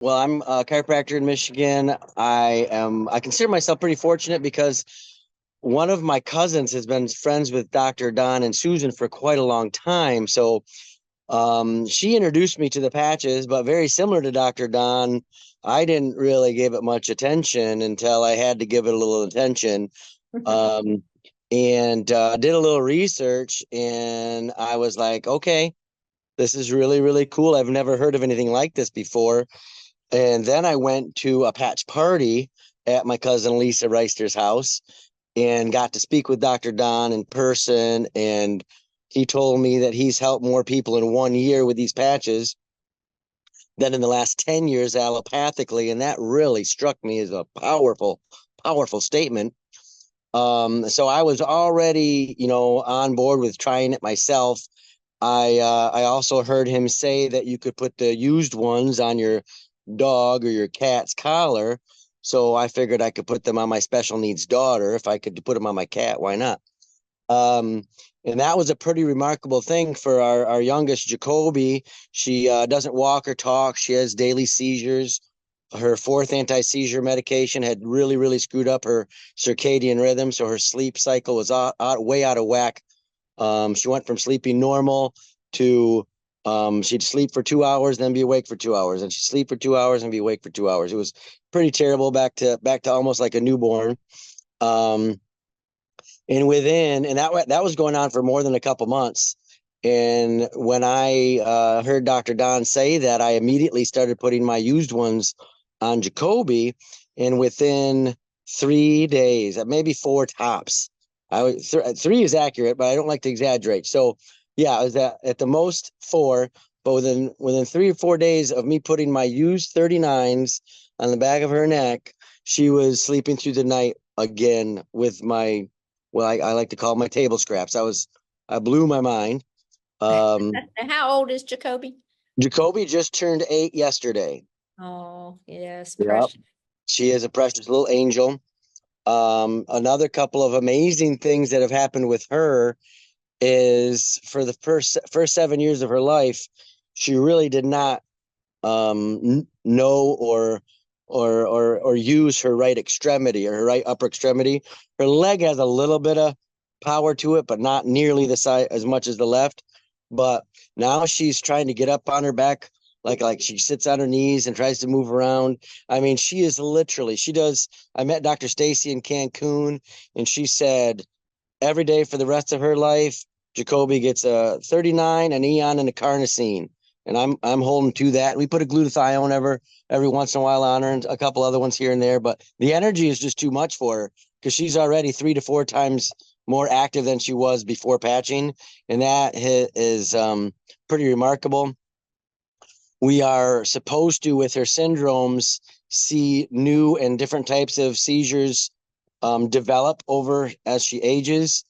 Well, I'm a chiropractor in Michigan. I consider myself pretty fortunate because one of my cousins has been friends with Dr. Don and Susan for quite a long time. So she introduced me to the patches, but very similar to Dr. Don, I didn't really give it much attention until I had to give it a little attention. Um, and did a little research, and I was like, okay, this is really, really cool. I've never heard of anything like this before. And then I went to a patch party at my cousin Lisa Reister's house and got to speak with Dr. Don in person. And he told me that he's helped more people in 1 year with these patches than in the last 10 years allopathically. And that really struck me as a powerful, powerful statement. So I was already, on board with trying it myself. I also heard him say that you could put the used ones on your dog or your cat's collar. So I figured I could put them on my special needs daughter. If I could put them on my cat, why not? Um, and that was a pretty remarkable thing for our youngest, Jacoby. She doesn't walk or talk. She has daily seizures. Her fourth anti-seizure medication had really, really screwed up her circadian rhythm. So her sleep cycle was way out of whack. She went from sleeping normal to she'd sleep for 2 hours, then be awake for 2 hours, and she'd sleep for 2 hours and be awake for 2 hours. It was pretty terrible, back to almost like a newborn. Um, and that was going on for more than a couple months. And when I heard Dr. Don say that, I immediately started putting my used ones on Jacoby, and within 3 days, maybe four tops, three is accurate, but I don't like to exaggerate. So yeah, I was at the most four, but within 3 or 4 days of me putting my used 39s on the back of her neck, she was sleeping through the night again with my, well, I like to call my table scraps. I blew my mind. And how old is Jacoby? Jacoby just turned 8 yesterday. Oh, yes, Yep. precious. She is a precious little angel. Another couple of amazing things that have happened with her is for the first 7 years of her life, she really did not know or use her right extremity or her right upper extremity. Her leg has a little bit of power to it, but not nearly the size as much as the left. But now she's trying to get up on her back, like she sits on her knees and tries to move around. I mean, she is literally, she does. I met Dr. Stacy in Cancun, and she said every day for the rest of her life, Jacoby gets a 39, an Eon, and a carnosine. And I'm holding to that. We put a glutathione every once in a while on her, and a couple other ones here and there. But the energy is just too much for her because she's already 3 to 4 times more active than she was before patching, and that is pretty remarkable. We are supposed to, with her syndromes, see new and different types of seizures develop over as she ages.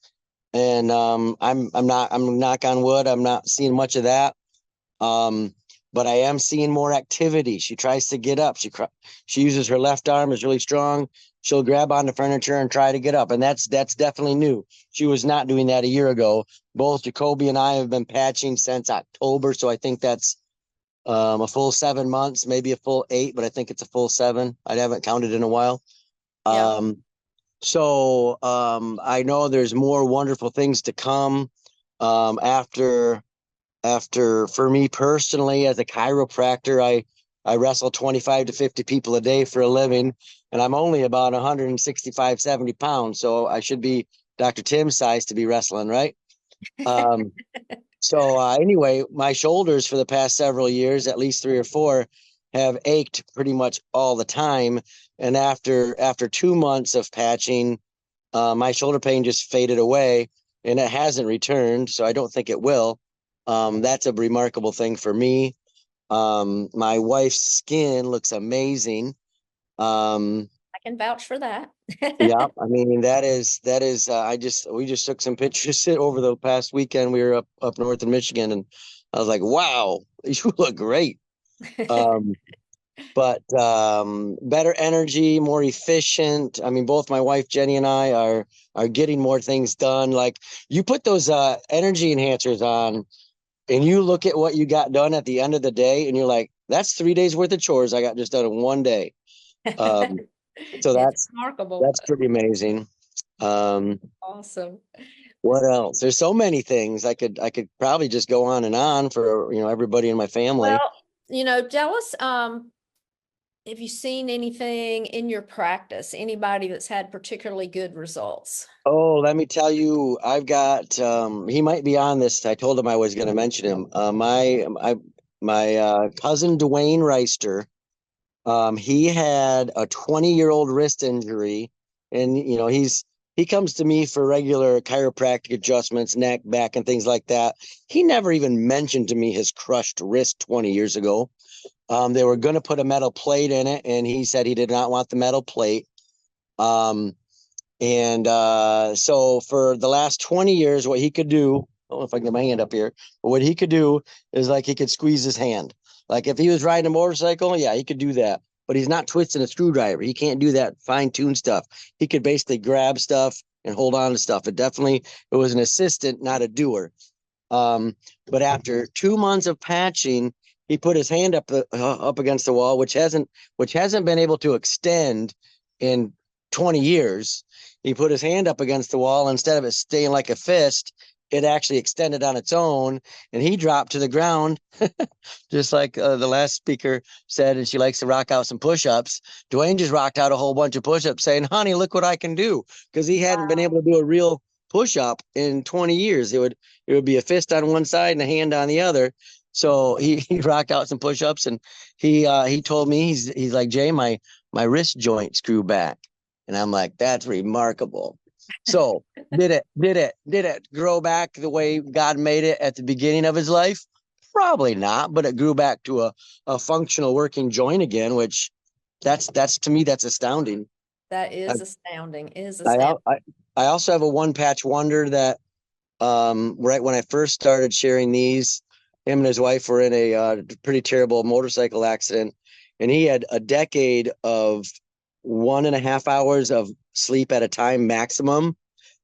And I'm knock on wood, I'm not seeing much of that. But I am seeing more activity. She tries to get up. She uses her left arm, is really strong. She'll grab onto furniture and try to get up, and that's definitely new. She was not doing that a year ago. Both Jacoby and I have been patching since October, so I think that's a full 7 months, maybe a full 8, but I think it's a full 7. I haven't counted in a while. Yeah. So I know there's more wonderful things to come after for me personally as a chiropractor. I wrestle 25 to 50 people a day for a living, and I'm only about 165, 70 pounds. So I should be Dr. Tim's size to be wrestling, right? Um, anyway, my shoulders for the past several years, at least 3 or 4, have ached pretty much all the time. And after 2 months of patching, my shoulder pain just faded away, and it hasn't returned. So I don't think it will. That's a remarkable thing for me. My wife's skin looks amazing. I can vouch for that. Yeah, I mean that is. We just took some pictures over the past weekend. We were up north in Michigan, and I was like, "Wow, you look great." Um, but better energy, more efficient. I mean, both my wife Jenny and I are getting more things done. Like you put those energy enhancers on, and you look at what you got done at the end of the day, and you're like, that's 3 days worth of chores I got just done in one day. So It's remarkable. that's pretty amazing. Awesome. What else? There's so many things I could probably just go on and on for, everybody in my family. Well, tell us, have you seen anything in your practice, anybody that's had particularly good results? Oh, let me tell you, I've got he might be on this. I told him I was going to mention him. My cousin Dwayne Reister, he had a 20-year-old wrist injury, and he comes to me for regular chiropractic adjustments, neck, back, and things like that. He never even mentioned to me his crushed wrist 20 years ago. They were going to put a metal plate in it, and he said he did not want the metal plate. So for the last 20 years, what he could do, I don't know if I can get my hand up here, but what he could do is like he could squeeze his hand. Like if he was riding a motorcycle, yeah, he could do that. But he's not twisting a screwdriver. He can't do that fine-tuned stuff. He could basically grab stuff and hold on to stuff. It was an assistant, not a doer. But after 2 months of patching, he put his hand up against the wall, which hasn't been able to extend in 20 years. He put his hand up against the wall. Instead of it staying like a fist, it actually extended on its own, and he dropped to the ground, just like the last speaker said, and she likes to rock out some push-ups. Dwayne just rocked out a whole bunch of push-ups saying, honey, look what I can do, because he hadn't been able to do a real push-up in 20 years. It would be a fist on one side and a hand on the other. So he rocked out some push-ups, and he told me, he's like, Jay, my wrist joints grew back. And I'm like, that's remarkable. So did it grow back the way God made it at the beginning of his life? Probably not, but it grew back to a functional working joint again, which that's to me, that's astounding. That is astounding. I also have a one patch wonder that right when I first started sharing these, him and his wife were in a pretty terrible motorcycle accident, and he had a decade of 1.5 hours of sleep at a time maximum.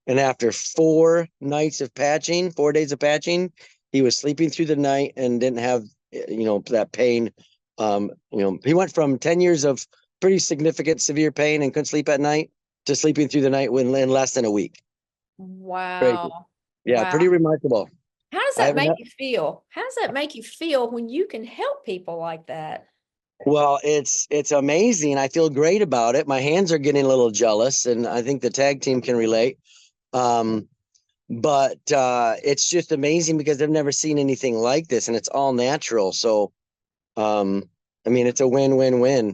And after 4 days of patching, he was sleeping through the night and didn't have, that pain. He went from 10 years of pretty significant, severe pain and couldn't sleep at night to sleeping through the night in less than a week. Wow. Crazy. Yeah, wow. pretty remarkable. How does that make you feel? How does that make you feel when you can help people like that? Well, it's amazing. I feel great about it. My hands are getting a little jealous, and I think the tag team can relate. But it's just amazing because I've never seen anything like this, and it's all natural. So, I mean, it's a win-win-win.